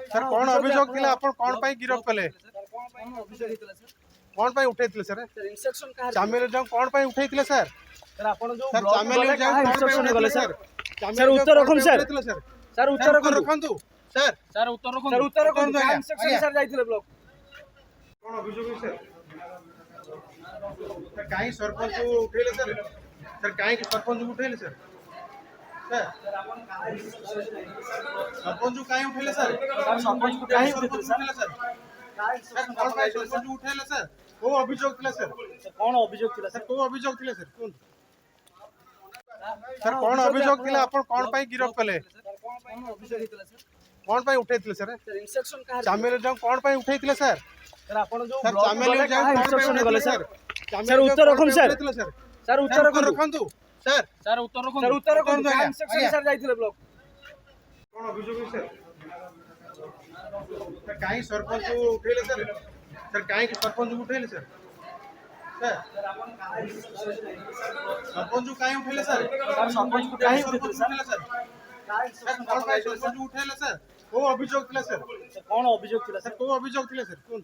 sir कौन अभियोग थिला आपण कोन पई गिरफ कले कोन पई उठैथिले सर इंस्ट्रक्शन का चामेली जंग कोन पई उठैथिले सर सर आपण जो सर चामेली जंग कोन पई इंस्ट्रक्शन गले सर सर उत्तर रखुन सर सर उत्तर रखंतु सर सर उत्तर रखुन इंस्ट्रक्शन सर जाइथिले ब्लॉक कोन अभियोग सर सर काई सरपंच उठैले सर सर काई के सरपंच उठैले सर सर सरपंच काई उठैले सर सरपंच को काई उठैले सर सर कोन पई सरपंच उठैले सर को अभियोग थिला सर कोन अभियोग थिला सर को अभियोग थिले सर कोन सर कोन अभियोग थिला आपण कोन पई गिरफ कले कोन अभियोग थिला सर कोन पई उठैथिले सर इंस्ट्रक्शन का चामेली जंग कोन पई उठैथिले सर सर आपण जो सर चामेली जंग कोन पई इंस्ट्रक्शन गले सर सर उत्तर रखुन सर सर उत्तर रखंतु सर सर उत्तर रखुन इंस्ट्रक्शन सर जाइथिले ब्लॉक कोन अभियोग सर सर काई सरपंच उठैले सर सर काई के सरपंच उठैले सर सर सरपंच काई उठैले सर सरपंच को काई उठैले सर सर कोन पई सरपंच उठैले सर को अभियोग थिला सर कोन अभियोग थिला सर को अभियोग थिले सर कोन